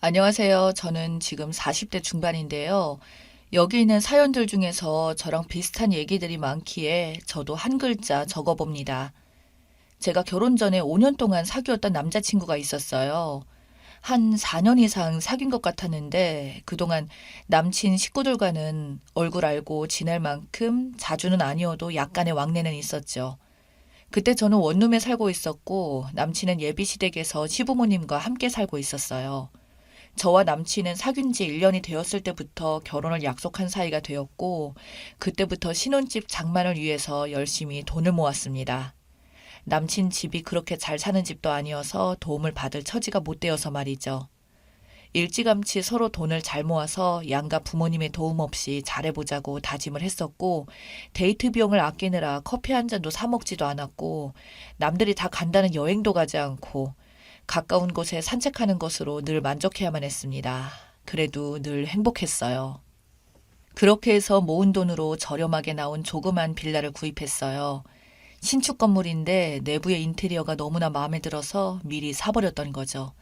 안녕하세요. 저는 지금 40대 중반인데요. 여기 있는 사연들 중에서 저랑 비슷한 얘기들이 많기에 저도 한 글자 적어봅니다. 제가 결혼 전에 5년 동안 사귀었던 남자친구가 있었어요. 한 4년 이상 사귄 것 같았는데 그동안 남친 식구들과는 얼굴 알고 지낼 만큼 자주는 아니어도 약간의 왕래는 있었죠. 그때 저는 원룸에 살고 있었고 남친은 예비시댁에서 시부모님과 함께 살고 있었어요. 저와 남친은 사귄 지 1년이 되었을 때부터 결혼을 약속한 사이가 되었고, 그때부터 신혼집 장만을 위해서 열심히 돈을 모았습니다. 남친 집이 그렇게 잘 사는 집도 아니어서 도움을 받을 처지가 못 되어서 말이죠. 일찌감치 서로 돈을 잘 모아서 양가 부모님의 도움 없이 잘해보자고 다짐을 했었고, 데이트 비용을 아끼느라 커피 한 잔도 사 먹지도 않았고, 남들이 다 간다는 여행도 가지 않고, 가까운 곳에 산책하는 것으로 늘 만족해야만 했습니다. 그래도 늘 행복했어요. 그렇게 해서 모은 돈으로 저렴하게 나온 조그만 빌라를 구입했어요. 신축 건물인데 내부의 인테리어가 너무나 마음에 들어서 미리 사버렸던 거죠.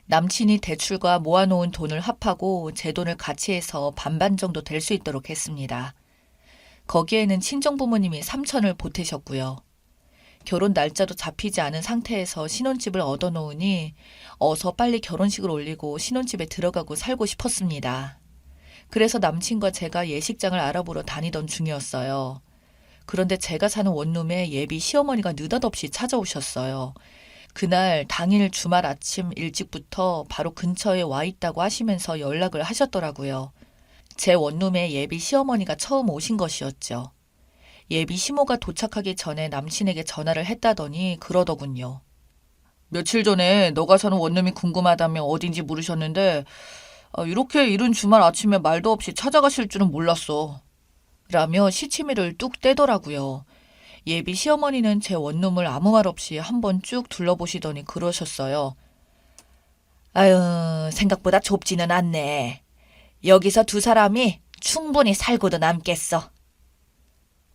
남친이 대출과 모아놓은 돈을 합하고 제 돈을 같이 해서 반반 정도 될 수 있도록 했습니다. 거기에는 친정부모님이 3천을 보태셨고요. 결혼 날짜도 잡히지 않은 상태에서 신혼집을 얻어놓으니 어서 빨리 결혼식을 올리고 신혼집에 들어가고 살고 싶었습니다. 그래서 남친과 제가 예식장을 알아보러 다니던 중이었어요. 그런데 제가 사는 원룸에 예비 시어머니가 느닷없이 찾아오셨어요. 그날 당일 주말 아침 일찍부터 바로 근처에 와 있다고 하시면서 연락을 하셨더라고요. 제 원룸에 예비 시어머니가 처음 오신 것이었죠. 예비 시모가 도착하기 전에 남친에게 전화를 했다더니 그러더군요. 며칠 전에 너가 사는 원룸이 궁금하다며 어딘지 물으셨는데 이렇게 이른 주말 아침에 말도 없이 찾아가실 줄은 몰랐어. 라며 시치미를 뚝 떼더라고요. 예비 시어머니는 제 원룸을 아무 말 없이 한번 쭉 둘러보시더니 그러셨어요. 아유, 생각보다 좁지는 않네. 여기서 두 사람이 충분히 살고도 남겠어.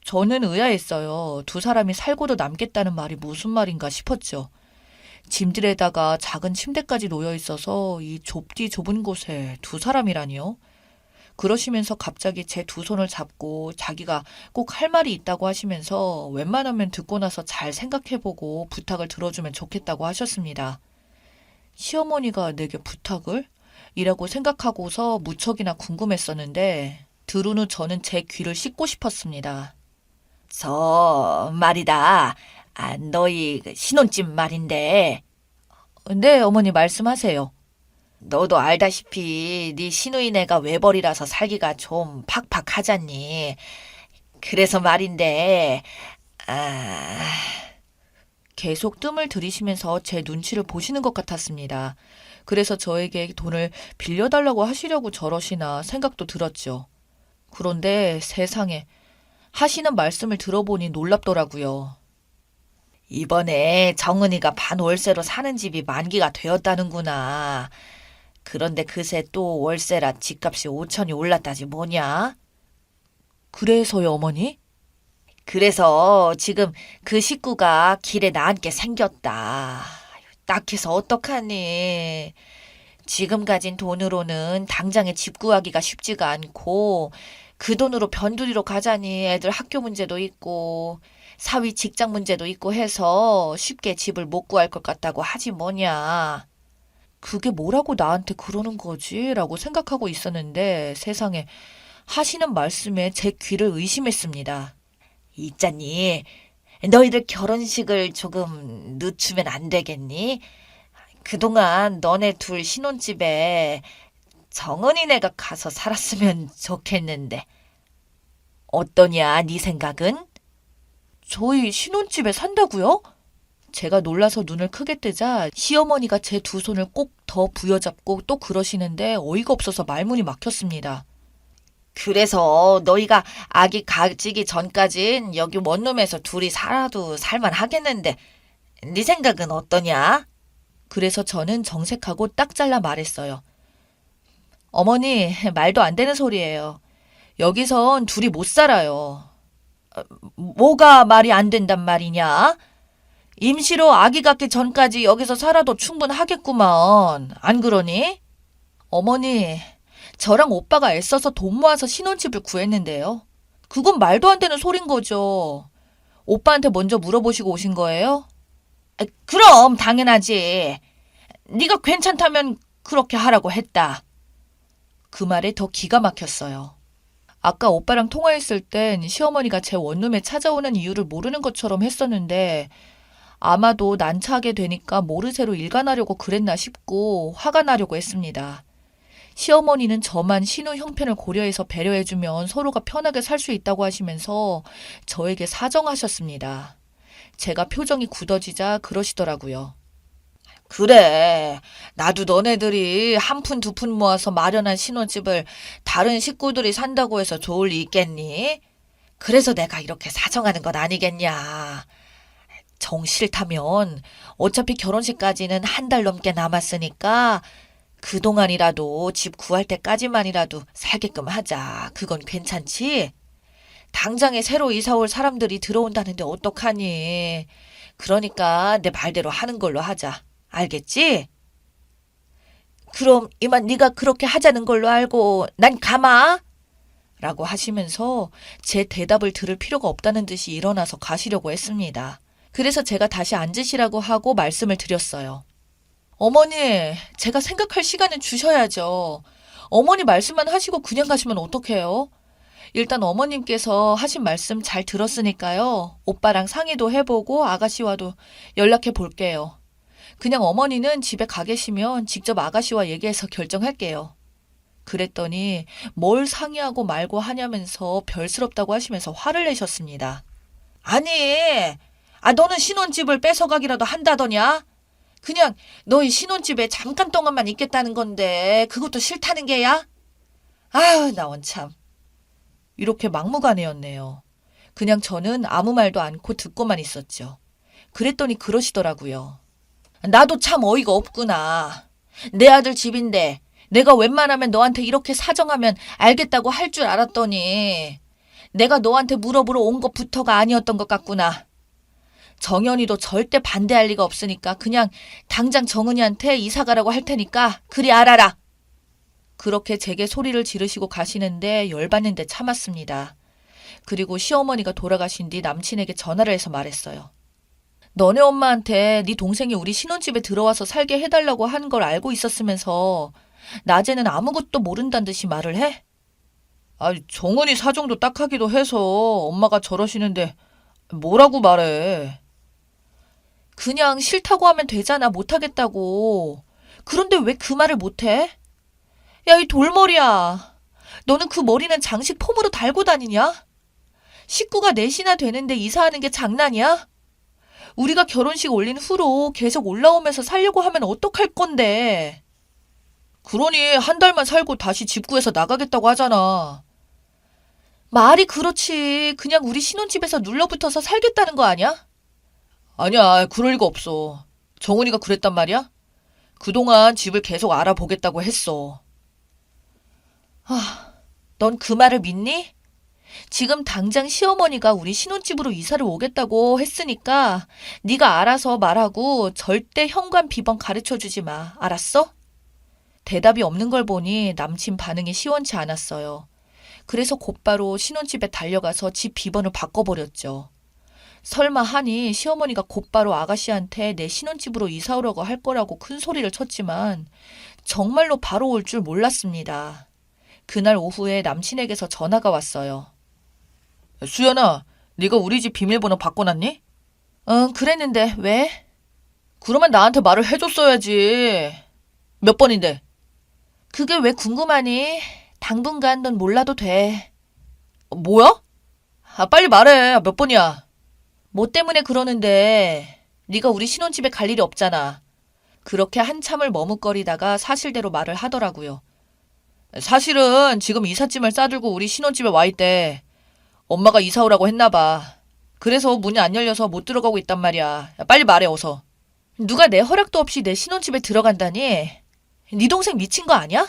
저는 의아했어요. 두 사람이 살고도 남겠다는 말이 무슨 말인가 싶었죠. 짐들에다가 작은 침대까지 놓여 있어서 이 좁디 좁은 곳에 두 사람이라니요? 그러시면서 갑자기 제 두 손을 잡고 자기가 꼭 할 말이 있다고 하시면서 웬만하면 듣고 나서 잘 생각해보고 부탁을 들어주면 좋겠다고 하셨습니다. 시어머니가 내게 부탁을? 이라고 생각하고서 무척이나 궁금했었는데 들은 후 저는 제 귀를 씻고 싶었습니다. 말이다. 너희 신혼집 말인데. 네, 어머니 말씀하세요. 너도 알다시피 네 시누이네가 외벌이라서 살기가 좀 팍팍하잖니. 그래서 말인데, 아... 계속 뜸을 들이시면서 제 눈치를 보시는 것 같았습니다. 그래서 저에게 돈을 빌려달라고 하시려고 저러시나 생각도 들었죠. 그런데 세상에 하시는 말씀을 들어보니 놀랍더라고요. 이번에 정은이가 반월세로 사는 집이 만기가 되었다는구나. 그런데 그새 또 월세라 집값이 5천이 올랐다지 뭐냐? 그래서요, 어머니? 그래서 지금 그 식구가 길에 나앉게 생겼다. 딱해서 어떡하니? 지금 가진 돈으로는 당장에 집 구하기가 쉽지가 않고 그 돈으로 변두리로 가자니 애들 학교 문제도 있고 사위 직장 문제도 있고 해서 쉽게 집을 못 구할 것 같다고 하지 뭐냐. 그게 뭐라고 나한테 그러는 거지? 라고 생각하고 있었는데 세상에 하시는 말씀에 제 귀를 의심했습니다. 있잖니. 너희들 결혼식을 조금 늦추면 안 되겠니? 그동안 너네 둘 신혼집에 정은이네가 가서 살았으면 좋겠는데. 어떠냐, 네 생각은? 저희 신혼집에 산다고요? 제가 놀라서 눈을 크게 뜨자 시어머니가 제 두 손을 꼭 더 부여잡고 또 그러시는데 어이가 없어서 말문이 막혔습니다. 그래서 너희가 아기 가지기 전까진 여기 원룸에서 둘이 살아도 살만 하겠는데 네 생각은 어떠냐? 그래서 저는 정색하고 딱 잘라 말했어요. 어머니, 말도 안 되는 소리예요. 여기선 둘이 못 살아요. 뭐가 말이 안 된단 말이냐? 임시로 아기 갖기 전까지 여기서 살아도 충분하겠구먼. 안 그러니? 어머니, 저랑 오빠가 애써서 돈 모아서 신혼집을 구했는데요. 그건 말도 안 되는 소린 거죠. 오빠한테 먼저 물어보시고 오신 거예요? 그럼 당연하지. 네가 괜찮다면 그렇게 하라고 했다. 그 말에 더 기가 막혔어요. 아까 오빠랑 통화했을 땐 시어머니가 제 원룸에 찾아오는 이유를 모르는 것처럼 했었는데 아마도 난처하게 되니까 모르쇠로 일관하려고 그랬나 싶고 화가 나려고 했습니다. 시어머니는 저만 신우 형편을 고려해서 배려해주면 서로가 편하게 살 수 있다고 하시면서 저에게 사정하셨습니다. 제가 표정이 굳어지자 그러시더라고요. 그래, 나도 너네들이 한 푼 두 푼 모아서 마련한 신혼집을 다른 식구들이 산다고 해서 좋을 리 있겠니? 그래서 내가 이렇게 사정하는 건 아니겠냐. 정 싫다면 어차피 결혼식까지는 한 달 넘게 남았으니까 그동안이라도 집 구할 때까지만이라도 살게끔 하자. 그건 괜찮지? 당장에 새로 이사 올 사람들이 들어온다는데 어떡하니? 그러니까 내 말대로 하는 걸로 하자. 알겠지? 그럼 이만 네가 그렇게 하자는 걸로 알고 난 가마? 라고 하시면서 제 대답을 들을 필요가 없다는 듯이 일어나서 가시려고 했습니다. 그래서 제가 다시 앉으시라고 하고 말씀을 드렸어요. 어머니, 제가 생각할 시간은 주셔야죠. 어머니 말씀만 하시고 그냥 가시면 어떡해요? 일단 어머님께서 하신 말씀 잘 들었으니까요. 오빠랑 상의도 해보고 아가씨와도 연락해 볼게요. 그냥 어머니는 집에 가 계시면 직접 아가씨와 얘기해서 결정할게요. 그랬더니 뭘 상의하고 말고 하냐면서 별스럽다고 하시면서 화를 내셨습니다. 아니, 너는 신혼집을 뺏어가기라도 한다더냐? 그냥 너희 신혼집에 잠깐 동안만 있겠다는 건데 그것도 싫다는 게야? 아유, 나 원참. 이렇게 막무가내였네요. 그냥 저는 아무 말도 않고 듣고만 있었죠. 그랬더니 그러시더라고요. 나도 참 어이가 없구나. 내 아들 집인데 내가 웬만하면 너한테 이렇게 사정하면 알겠다고 할 줄 알았더니 내가 너한테 물어보러 온 것부터가 아니었던 것 같구나. 정연이도 절대 반대할 리가 없으니까 그냥 당장 정은이한테 이사가라고 할 테니까 그리 알아라. 그렇게 제게 소리를 지르시고 가시는데 열받는데 참았습니다. 그리고 시어머니가 돌아가신 뒤 남친에게 전화를 해서 말했어요. 너네 엄마한테 네 동생이 우리 신혼집에 들어와서 살게 해달라고 한 걸 알고 있었으면서 낮에는 아무것도 모른다는 듯이 말을 해? 정은이 사정도 딱하기도 해서 엄마가 저러시는데 뭐라고 말해. 그냥 싫다고 하면 되잖아. 못하겠다고. 그런데 왜 그 말을 못해? 야, 이 돌머리야. 너는 그 머리는 장식 폼으로 달고 다니냐? 식구가 넷이나 되는데 이사하는 게 장난이야? 우리가 결혼식 올린 후로 계속 올라오면서 살려고 하면 어떡할 건데? 그러니 한 달만 살고 다시 집 구해서 나가겠다고 하잖아. 말이 그렇지. 그냥 우리 신혼집에서 눌러붙어서 살겠다는 거 아니야? 아니야, 그럴 리가 없어. 정은이가 그랬단 말이야? 그동안 집을 계속 알아보겠다고 했어. 넌 그 말을 믿니? 지금 당장 시어머니가 우리 신혼집으로 이사를 오겠다고 했으니까 네가 알아서 말하고 절대 현관 비번 가르쳐주지 마. 알았어? 대답이 없는 걸 보니 남친 반응이 시원치 않았어요. 그래서 곧바로 신혼집에 달려가서 집 비번을 바꿔버렸죠. 설마 하니 시어머니가 곧바로 아가씨한테 내 신혼집으로 이사 오라고 할 거라고 큰 소리를 쳤지만 정말로 바로 올 줄 몰랐습니다. 그날 오후에 남친에게서 전화가 왔어요. 수연아, 네가 우리 집 비밀번호 바꿔놨니? 응, 그랬는데 왜? 그러면 나한테 말을 해줬어야지. 몇 번인데? 그게 왜 궁금하니? 당분간 넌 몰라도 돼. 뭐야? 빨리 말해. 몇 번이야? 뭐 때문에 그러는데 네가 우리 신혼집에 갈 일이 없잖아. 그렇게 한참을 머뭇거리다가 사실대로 말을 하더라고요. 사실은 지금 이삿짐을 싸들고 우리 신혼집에 와 있대. 엄마가 이사 오라고 했나 봐. 그래서 문이 안 열려서 못 들어가고 있단 말이야. 빨리 말해 어서. 누가 내 허락도 없이 내 신혼집에 들어간다니? 네 동생 미친 거 아니야?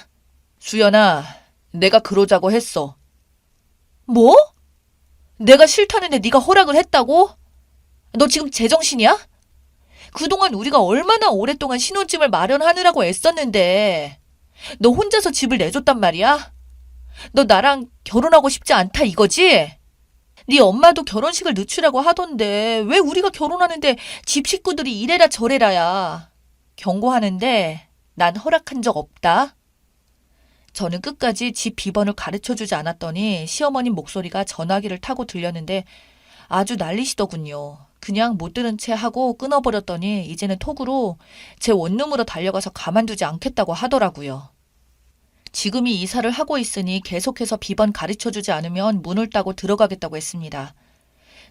수연아, 내가 그러자고 했어. 뭐? 내가 싫다는데 네가 허락을 했다고? 너 지금 제정신이야? 그동안 우리가 얼마나 오랫동안 신혼집을 마련하느라고 애썼는데 너 혼자서 집을 내줬단 말이야? 너 나랑 결혼하고 싶지 않다 이거지? 네 엄마도 결혼식을 늦추라고 하던데 왜 우리가 결혼하는데 집 식구들이 이래라 저래라야. 경고하는데 난 허락한 적 없다. 저는 끝까지 집 비번을 가르쳐주지 않았더니 시어머님 목소리가 전화기를 타고 들렸는데 아주 난리시더군요. 그냥 못 들은 채 하고 끊어버렸더니 이제는 톡으로 제 원룸으로 달려가서 가만두지 않겠다고 하더라고요. 지금이 이사를 하고 있으니 계속해서 비번 가르쳐주지 않으면 문을 따고 들어가겠다고 했습니다.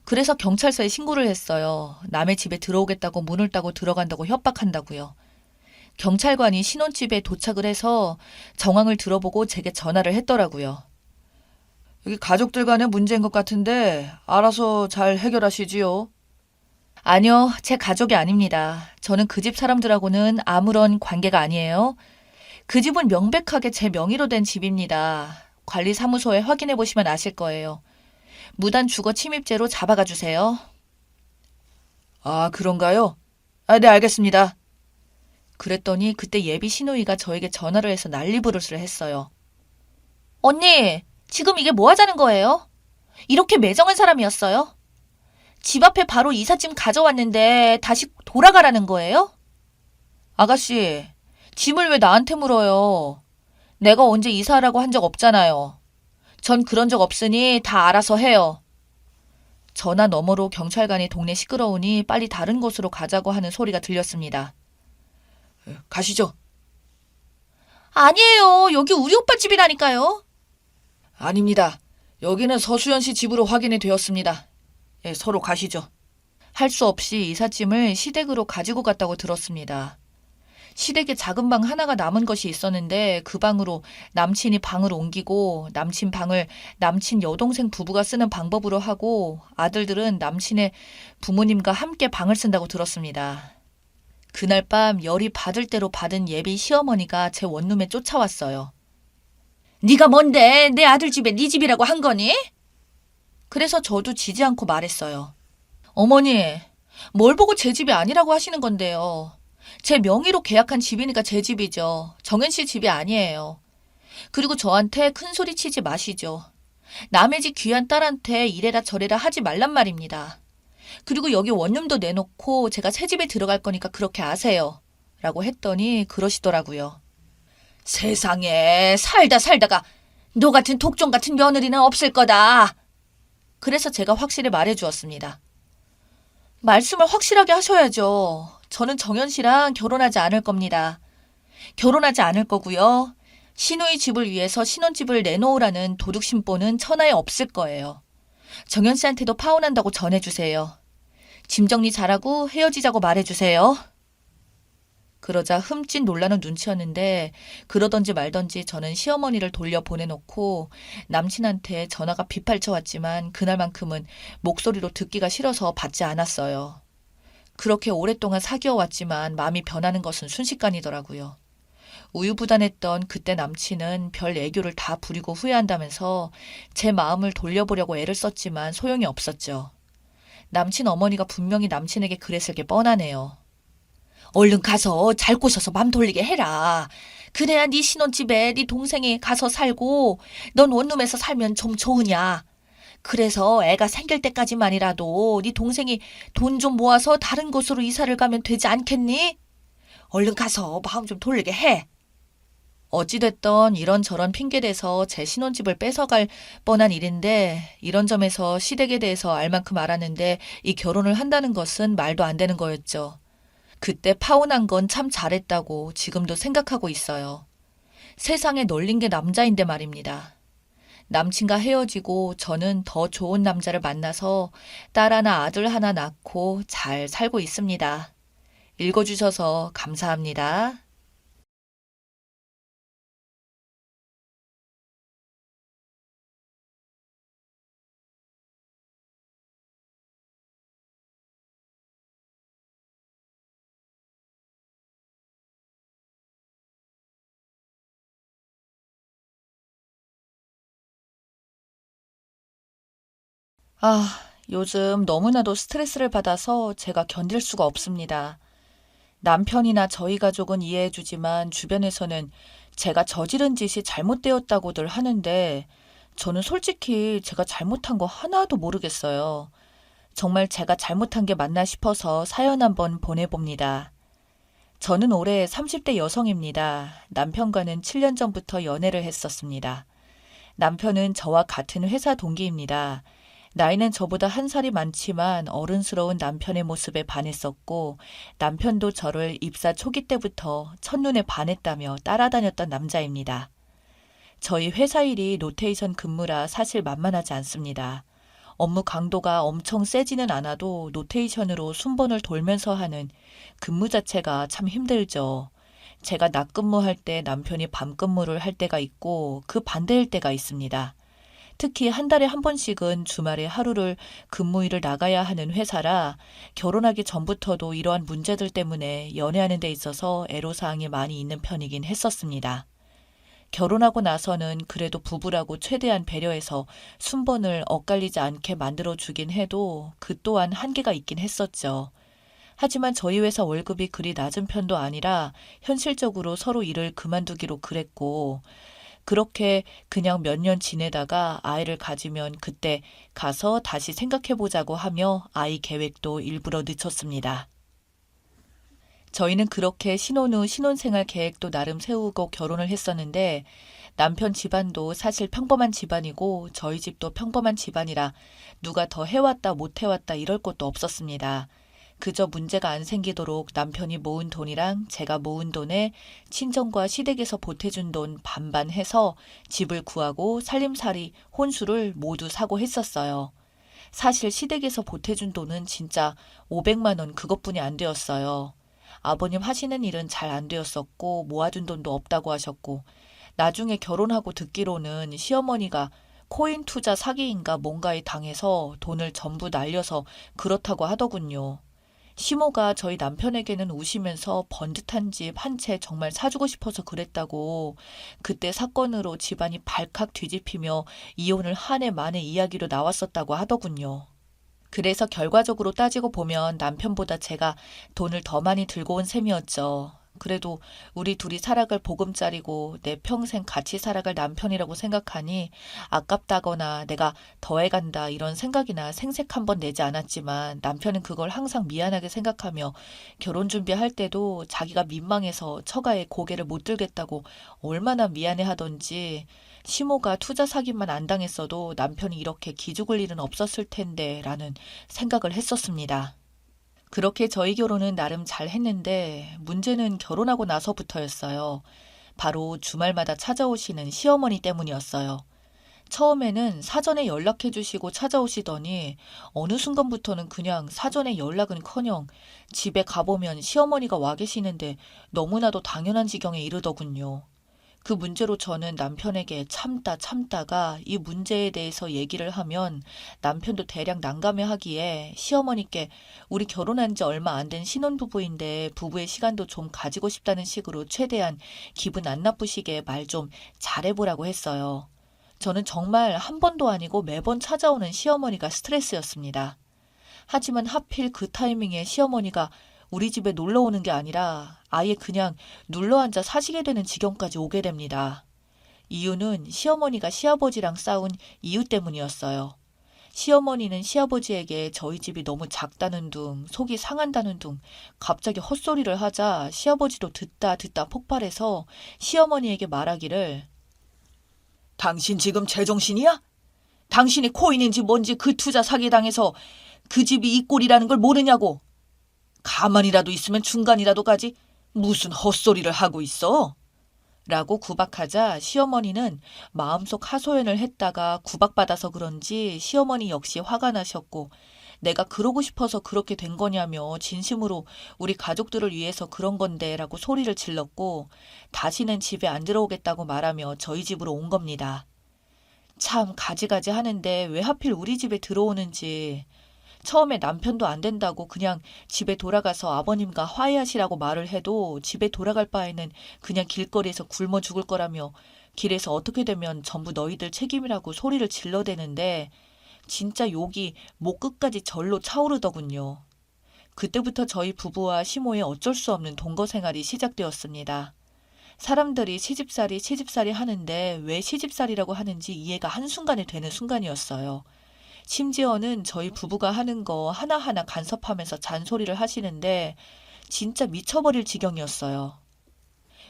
그래서 경찰서에 신고를 했어요. 남의 집에 들어오겠다고 문을 따고 들어간다고 협박한다고요. 경찰관이 신혼집에 도착을 해서 정황을 들어보고 제게 전화를 했더라고요. 여기 가족들 간의 문제인 것 같은데 알아서 잘 해결하시지요. 아니요, 제 가족이 아닙니다. 저는 그 집 사람들하고는 아무런 관계가 아니에요. 그 집은 명백하게 제 명의로 된 집입니다. 관리사무소에 확인해 보시면 아실 거예요. 무단 주거 침입죄로 잡아가 주세요. 아, 그런가요? 아, 네, 알겠습니다. 그랬더니 그때 예비 시누이가 저에게 전화를 해서 난리부르스를 했어요. 언니, 지금 이게 뭐 하자는 거예요? 이렇게 매정한 사람이었어요? 집 앞에 바로 이삿짐 가져왔는데 다시 돌아가라는 거예요? 아가씨, 짐을 왜 나한테 물어요? 내가 언제 이사하라고 한 적 없잖아요. 전 그런 적 없으니 다 알아서 해요. 전화 너머로 경찰관이 동네 시끄러우니 빨리 다른 곳으로 가자고 하는 소리가 들렸습니다. 가시죠. 아니에요. 여기 우리 오빠 집이라니까요. 아닙니다. 여기는 서수연 씨 집으로 확인이 되었습니다. 예, 서로 가시죠. 할 수 없이 이삿짐을 시댁으로 가지고 갔다고 들었습니다. 시댁에 작은 방 하나가 남은 것이 있었는데 그 방으로 남친이 방을 옮기고 남친 방을 남친 여동생 부부가 쓰는 방법으로 하고 아들들은 남친의 부모님과 함께 방을 쓴다고 들었습니다. 그날 밤 열이 받을 대로 받은 예비 시어머니가 제 원룸에 쫓아왔어요. 네가 뭔데 내 아들 집에 네 집이라고 한 거니? 그래서 저도 지지 않고 말했어요. 어머니, 뭘 보고 제 집이 아니라고 하시는 건데요. 제 명의로 계약한 집이니까 제 집이죠. 정현 씨 집이 아니에요. 그리고 저한테 큰 소리 치지 마시죠. 남의 집 귀한 딸한테 이래라 저래라 하지 말란 말입니다. 그리고 여기 원룸도 내놓고 제가 새 집에 들어갈 거니까 그렇게 아세요. 라고 했더니 그러시더라고요. 세상에 살다가 너 같은 독종 같은 며느리는 없을 거다. 그래서 제가 확실히 말해주었습니다. 말씀을 확실하게 하셔야죠. 저는 정현 씨랑 결혼하지 않을 겁니다. 결혼하지 않을 거고요. 시누이 집을 위해서 신혼집을 내놓으라는 도둑심보는 천하에 없을 거예요. 정현 씨한테도 파혼한다고 전해주세요. 짐 정리 잘하고 헤어지자고 말해주세요. 그러자 흠칫 놀라는 눈치였는데 그러던지 말던지 저는 시어머니를 돌려 보내놓고 남친한테 전화가 빗발쳐 왔지만 그날만큼은 목소리로 듣기가 싫어서 받지 않았어요. 그렇게 오랫동안 사귀어 왔지만 마음이 변하는 것은 순식간이더라고요. 우유부단했던 그때 남친은 별 애교를 다 부리고 후회한다면서 제 마음을 돌려보려고 애를 썼지만 소용이 없었죠. 남친 어머니가 분명히 남친에게 그랬을 게 뻔하네요. 얼른 가서 잘 꼬셔서 맘 돌리게 해라. 그래야 네 신혼집에 네 동생이 가서 살고 넌 원룸에서 살면 좀 좋으냐. 그래서 애가 생길 때까지만이라도 네 동생이 돈 좀 모아서 다른 곳으로 이사를 가면 되지 않겠니? 얼른 가서 마음 좀 돌리게 해. 어찌됐던 이런저런 핑계대서 제 신혼집을 뺏어갈 뻔한 일인데 이런 점에서 시댁에 대해서 알 만큼 알았는데 이 결혼을 한다는 것은 말도 안 되는 거였죠. 그때 파혼한 건 참 잘했다고 지금도 생각하고 있어요. 세상에 널린 게 남자인데 말입니다. 남친과 헤어지고 저는 더 좋은 남자를 만나서 딸 하나 아들 하나 낳고 잘 살고 있습니다. 읽어주셔서 감사합니다. 아, 요즘 너무나도 스트레스를 받아서 제가 견딜 수가 없습니다. 남편이나 저희 가족은 이해해주지만 주변에서는 제가 저지른 짓이 잘못되었다고들 하는데 저는 솔직히 제가 잘못한 거 하나도 모르겠어요. 정말 제가 잘못한 게 맞나 싶어서 사연 한번 보내봅니다. 저는 올해 30대 여성입니다. 남편과는 7년 전부터 연애를 했었습니다. 남편은 저와 같은 회사 동기입니다. 나이는 저보다 한 살이 많지만 어른스러운 남편의 모습에 반했었고 남편도 저를 입사 초기 때부터 첫눈에 반했다며 따라다녔던 남자입니다. 저희 회사 일이 로테이션 근무라 사실 만만하지 않습니다. 업무 강도가 엄청 세지는 않아도 로테이션으로 순번을 돌면서 하는 근무 자체가 참 힘들죠. 제가 낮 근무할 때 남편이 밤 근무를 할 때가 있고 그 반대일 때가 있습니다. 특히 한 달에 한 번씩은 주말에 하루를 근무일을 나가야 하는 회사라 결혼하기 전부터도 이러한 문제들 때문에 연애하는 데 있어서 애로사항이 많이 있는 편이긴 했었습니다. 결혼하고 나서는 그래도 부부라고 최대한 배려해서 순번을 엇갈리지 않게 만들어주긴 해도 그 또한 한계가 있긴 했었죠. 하지만 저희 회사 월급이 그리 낮은 편도 아니라 현실적으로 서로 일을 그만두기로 그랬고 그렇게 그냥 몇 년 지내다가 아이를 가지면 그때 가서 다시 생각해보자고 하며 아이 계획도 일부러 늦췄습니다. 저희는 그렇게 신혼 후 신혼생활 계획도 나름 세우고 결혼을 했었는데 남편 집안도 사실 평범한 집안이고 저희 집도 평범한 집안이라 누가 더 해왔다 못 해왔다 이럴 것도 없었습니다. 그저 문제가 안 생기도록 남편이 모은 돈이랑 제가 모은 돈에 친정과 시댁에서 보태준 돈 반반 해서 집을 구하고 살림살이 혼수를 모두 사고 했었어요. 사실 시댁에서 보태준 돈은 진짜 500만 원 그것뿐이 안 되었어요. 아버님 하시는 일은 잘 안 되었었고 모아둔 돈도 없다고 하셨고 나중에 결혼하고 듣기로는 시어머니가 코인 투자 사기인가 뭔가에 당해서 돈을 전부 날려서 그렇다고 하더군요. 시모가 저희 남편에게는 우시면서 번듯한 집 한 채 정말 사주고 싶어서 그랬다고 그때 사건으로 집안이 발칵 뒤집히며 이혼을 한 해 만에 이야기로 나왔었다고 하더군요. 그래서 결과적으로 따지고 보면 남편보다 제가 돈을 더 많이 들고 온 셈이었죠. 그래도 우리 둘이 살아갈 보금자리고 내 평생 같이 살아갈 남편이라고 생각하니 아깝다거나 내가 더해간다 이런 생각이나 생색 한 번 내지 않았지만 남편은 그걸 항상 미안하게 생각하며 결혼 준비할 때도 자기가 민망해서 처가에 고개를 못 들겠다고 얼마나 미안해 하던지 시모가 투자 사기만 안 당했어도 남편이 이렇게 기죽을 일은 없었을 텐데 라는 생각을 했었습니다. 그렇게 저희 결혼은 나름 잘 했는데 문제는 결혼하고 나서부터였어요. 바로 주말마다 찾아오시는 시어머니 때문이었어요. 처음에는 사전에 연락해 주시고 찾아오시더니 어느 순간부터는 그냥 사전에 연락은커녕 집에 가보면 시어머니가 와 계시는데 너무나도 당연한 지경에 이르더군요. 그 문제로 저는 남편에게 참다가 이 문제에 대해서 얘기를 하면 남편도 대략 난감해하기에 시어머니께 우리 결혼한 지 얼마 안 된 신혼부부인데 부부의 시간도 좀 가지고 싶다는 식으로 최대한 기분 안 나쁘시게 말 좀 잘해보라고 했어요. 저는 정말 한 번도 아니고 매번 찾아오는 시어머니가 스트레스였습니다. 하지만 하필 그 타이밍에 시어머니가 우리 집에 놀러 오는 게 아니라 아예 그냥 눌러앉아 사시게 되는 지경까지 오게 됩니다. 이유는 시어머니가 시아버지랑 싸운 이유 때문이었어요. 시어머니는 시아버지에게 저희 집이 너무 작다는 둥, 속이 상한다는 둥, 갑자기 헛소리를 하자 시아버지도 듣다 폭발해서 시어머니에게 말하기를 당신 지금 제정신이야? 당신이 코인인지 뭔지 그 투자 사기당해서 그 집이 이 꼴이라는 걸 모르냐고. 가만히라도 있으면 중간이라도 가지 무슨 헛소리를 하고 있어? 라고 구박하자 시어머니는 마음속 하소연을 했다가 구박받아서 그런지 시어머니 역시 화가 나셨고 내가 그러고 싶어서 그렇게 된 거냐며 진심으로 우리 가족들을 위해서 그런 건데 라고 소리를 질렀고 다시는 집에 안 들어오겠다고 말하며 저희 집으로 온 겁니다. 참 가지가지 하는데 왜 하필 우리 집에 들어오는지 처음에 남편도 안 된다고 그냥 집에 돌아가서 아버님과 화해하시라고 말을 해도 집에 돌아갈 바에는 그냥 길거리에서 굶어 죽을 거라며 길에서 어떻게 되면 전부 너희들 책임이라고 소리를 질러대는데 진짜 욕이 목 끝까지 절로 차오르더군요. 그때부터 저희 부부와 시모의 어쩔 수 없는 동거 생활이 시작되었습니다. 사람들이 시집살이 하는데 왜 시집살이라고 하는지 이해가 한순간에 되는 순간이었어요. 심지어는 저희 부부가 하는 거 하나하나 간섭하면서 잔소리를 하시는데 진짜 미쳐버릴 지경이었어요.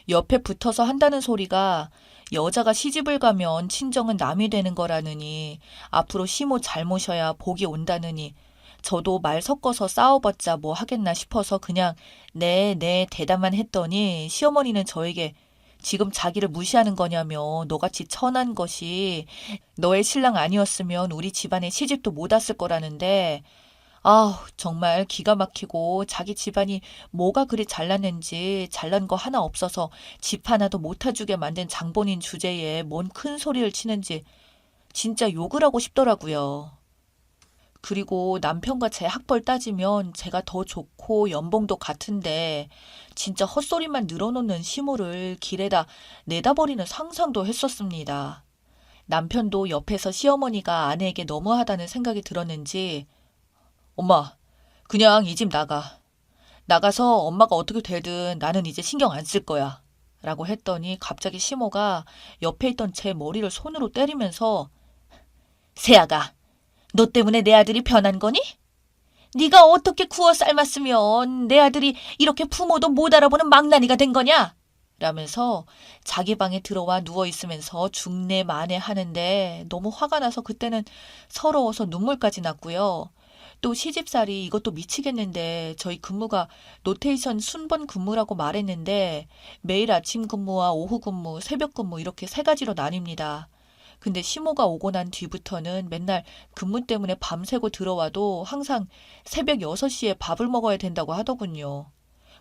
옆에 붙어서 한다는 소리가 여자가 시집을 가면 친정은 남이 되는 거라느니 앞으로 시모 잘 모셔야 복이 온다느니 저도 말 섞어서 싸워봤자 뭐 하겠나 싶어서 그냥 네 대답만 했더니 시어머니는 저에게 지금 자기를 무시하는 거냐며 너같이 천한 것이 너의 신랑 아니었으면 우리 집안에 시집도 못 왔을 거라는데 아우 정말 기가 막히고 자기 집안이 뭐가 그리 잘났는지 잘난 거 하나 없어서 집 하나도 못 타주게 만든 장본인 주제에 뭔 큰 소리를 치는지 진짜 욕을 하고 싶더라고요. 그리고 남편과 제 학벌 따지면 제가 더 좋고 연봉도 같은데 진짜 헛소리만 늘어놓는 시모를 길에다 내다 버리는 상상도 했었습니다. 남편도 옆에서 시어머니가 아내에게 너무하다는 생각이 들었는지 엄마, 그냥 이 집 나가. 나가서 엄마가 어떻게 되든 나는 이제 신경 안 쓸 거야. 라고 했더니 갑자기 시모가 옆에 있던 제 머리를 손으로 때리면서 세아가, 너 때문에 내 아들이 변한 거니? 네가 어떻게 구워 삶았으면 내 아들이 이렇게 부모도 못 알아보는 망나니가 된 거냐? 라면서 자기 방에 들어와 누워있으면서 중내 만에 하는데 너무 화가 나서 그때는 서러워서 눈물까지 났고요. 또 시집살이 이것도 미치겠는데 저희 근무가 로테이션 순번 근무라고 말했는데 매일 아침 근무와 오후 근무, 새벽 근무 이렇게 세 가지로 나뉩니다. 근데 시모가 오고 난 뒤부터는 맨날 근무 때문에 밤새고 들어와도 항상 새벽 6시에 밥을 먹어야 된다고 하더군요.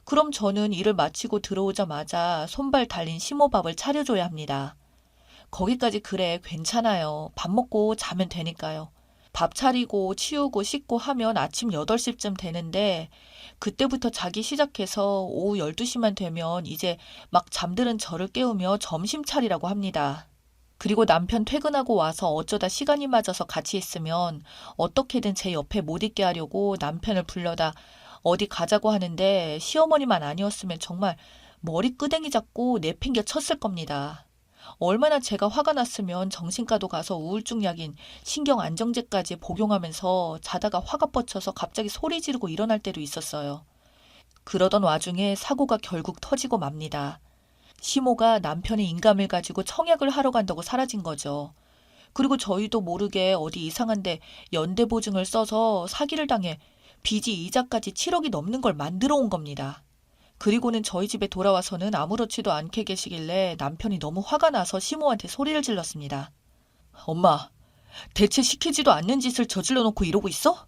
그럼 저는 일을 마치고 들어오자마자 손발 달린 시모밥을 차려줘야 합니다. 거기까지 그래 괜찮아요. 밥 먹고 자면 되니까요. 밥 차리고 치우고 씻고 하면 아침 8시쯤 되는데 그때부터 자기 시작해서 오후 12시만 되면 이제 막 잠드는 저를 깨우며 점심 차리라고 합니다. 그리고 남편 퇴근하고 와서 어쩌다 시간이 맞아서 같이 있으면 어떻게든 제 옆에 못 있게 하려고 남편을 불러다 어디 가자고 하는데 시어머니만 아니었으면 정말 머리 끄댕이 잡고 내팽겨 쳤을 겁니다. 얼마나 제가 화가 났으면 정신과도 가서 우울증 약인 신경안정제까지 복용하면서 자다가 화가 뻗쳐서 갑자기 소리 지르고 일어날 때도 있었어요. 그러던 와중에 사고가 결국 터지고 맙니다. 시모가 남편의 인감을 가지고 청약을 하러 간다고 사라진 거죠. 그리고 저희도 모르게 어디 이상한데 연대보증을 써서 사기를 당해 빚이 이자까지 7억이 넘는 걸 만들어 온 겁니다. 그리고는 저희 집에 돌아와서는 아무렇지도 않게 계시길래 남편이 너무 화가 나서 시모한테 소리를 질렀습니다. 엄마, 대체 시키지도 않는 짓을 저질러 놓고 이러고 있어?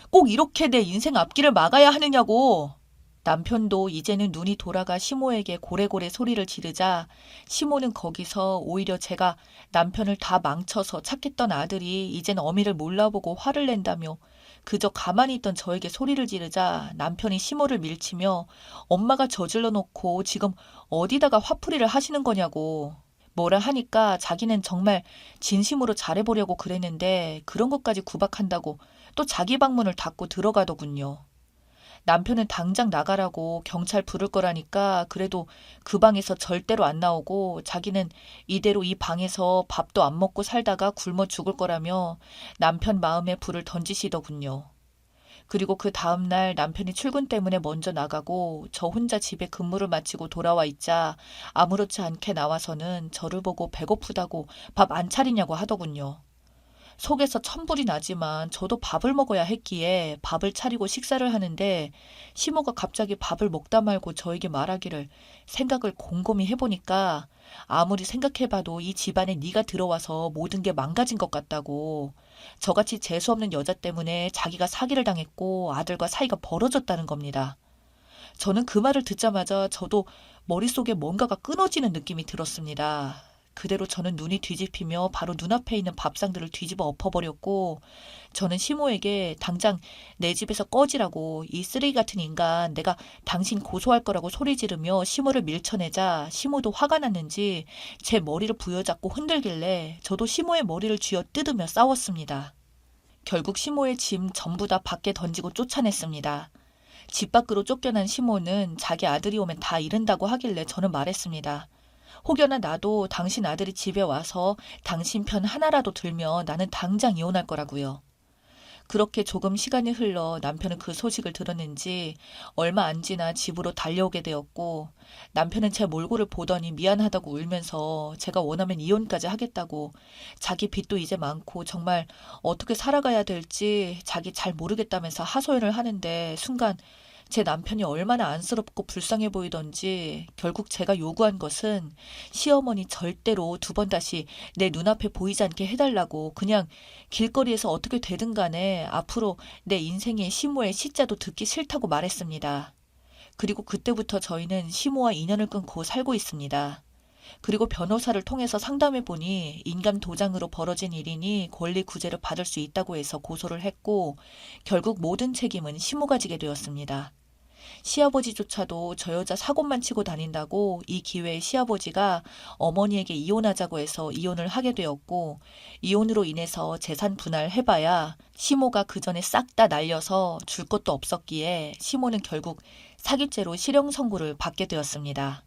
꼭 이렇게 내 인생 앞길을 막아야 하느냐고. 남편도 이제는 눈이 돌아가 시모에게 고래고래 소리를 지르자 시모는 거기서 오히려 제가 남편을 다 망쳐서 착했던 아들이 이젠 어미를 몰라보고 화를 낸다며 그저 가만히 있던 저에게 소리를 지르자 남편이 시모를 밀치며 엄마가 저질러 놓고 지금 어디다가 화풀이를 하시는 거냐고 뭐라 하니까 자기는 정말 진심으로 잘해보려고 그랬는데 그런 것까지 구박한다고 또 자기 방문을 닫고 들어가더군요. 남편은 당장 나가라고 경찰 부를 거라니까 그래도 그 방에서 절대로 안 나오고 자기는 이대로 이 방에서 밥도 안 먹고 살다가 굶어 죽을 거라며 남편 마음에 불을 던지시더군요. 그리고 그 다음날 남편이 출근 때문에 먼저 나가고 저 혼자 집에 근무를 마치고 돌아와 있자 아무렇지 않게 나와서는 저를 보고 배고프다고 밥 안 차리냐고 하더군요. 속에서 천불이 나지만 저도 밥을 먹어야 했기에 밥을 차리고 식사를 하는데 시모가 갑자기 밥을 먹다 말고 저에게 말하기를 생각을 곰곰이 해보니까 아무리 생각해봐도 이 집안에 네가 들어와서 모든 게 망가진 것 같다고 저같이 재수없는 여자 때문에 자기가 사기를 당했고 아들과 사이가 벌어졌다는 겁니다. 저는 그 말을 듣자마자 저도 머릿속에 뭔가가 끊어지는 느낌이 들었습니다. 그대로 저는 눈이 뒤집히며 바로 눈앞에 있는 밥상들을 뒤집어 엎어버렸고 저는 시모에게 당장 내 집에서 꺼지라고 이 쓰레기 같은 인간 내가 당신 고소할 거라고 소리 지르며 시모를 밀쳐내자 시모도 화가 났는지 제 머리를 부여잡고 흔들길래 저도 시모의 머리를 쥐어 뜯으며 싸웠습니다. 결국 시모의 짐 전부 다 밖에 던지고 쫓아냈습니다. 집 밖으로 쫓겨난 시모는 자기 아들이 오면 다 잃은다고 하길래 저는 말했습니다. 혹여나 나도 당신 아들이 집에 와서 당신 편 하나라도 들면 나는 당장 이혼할 거라고요. 그렇게 조금 시간이 흘러 남편은 그 소식을 들었는지 얼마 안 지나 집으로 달려오게 되었고, 남편은 제 몰골을 보더니 미안하다고 울면서 제가 원하면 이혼까지 하겠다고, 자기 빚도 이제 많고 정말 어떻게 살아가야 될지 자기 잘 모르겠다면서 하소연을 하는데, 순간 제 남편이 얼마나 안쓰럽고 불쌍해 보이던지 결국 제가 요구한 것은 시어머니 절대로 두 번 다시 내 눈앞에 보이지 않게 해달라고, 그냥 길거리에서 어떻게 되든 간에 앞으로 내 인생의 시모의 시자도 듣기 싫다고 말했습니다. 그리고 그때부터 저희는 시모와 인연을 끊고 살고 있습니다. 그리고 변호사를 통해서 상담해 보니 인감 도장으로 벌어진 일이니 권리 구제를 받을 수 있다고 해서 고소를 했고, 결국 모든 책임은 시모가 지게 되었습니다. 시아버지조차도 저 여자 사고만 치고 다닌다고 이 기회에 시아버지가 어머니에게 이혼하자고 해서 이혼을 하게 되었고, 이혼으로 인해서 재산 분할해봐야 시모가 그 전에 싹 다 날려서 줄 것도 없었기에 시모는 결국 사기죄로 실형 선고를 받게 되었습니다.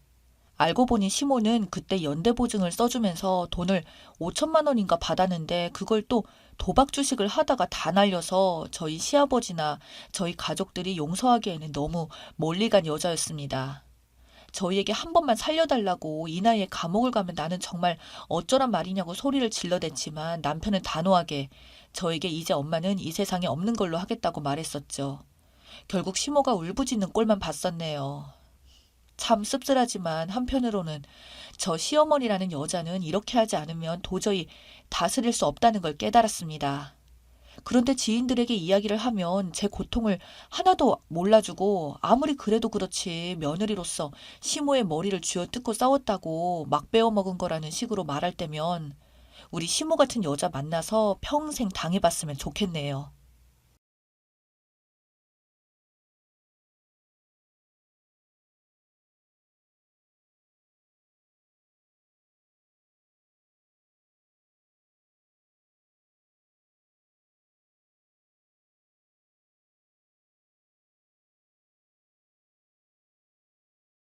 알고 보니 시모는 그때 연대보증을 써주면서 돈을 5천만 원인가 받았는데, 그걸 또 도박 주식을 하다가 다 날려서 저희 시아버지나 저희 가족들이 용서하기에는 너무 멀리 간 여자였습니다. 저희에게 한 번만 살려달라고 이 나이에 감옥을 가면 나는 정말 어쩌란 말이냐고 소리를 질러댔지만, 남편은 단호하게 저에게 이제 엄마는 이 세상에 없는 걸로 하겠다고 말했었죠. 결국 시모가 울부짖는 꼴만 봤었네요. 참 씁쓸하지만 한편으로는 저 시어머니라는 여자는 이렇게 하지 않으면 도저히 다스릴 수 없다는 걸 깨달았습니다. 그런데 지인들에게 이야기를 하면 제 고통을 하나도 몰라주고, 아무리 그래도 그렇지 며느리로서 시모의 머리를 쥐어뜯고 싸웠다고 막 베어먹은 거라는 식으로 말할 때면 우리 시모 같은 여자 만나서 평생 당해봤으면 좋겠네요.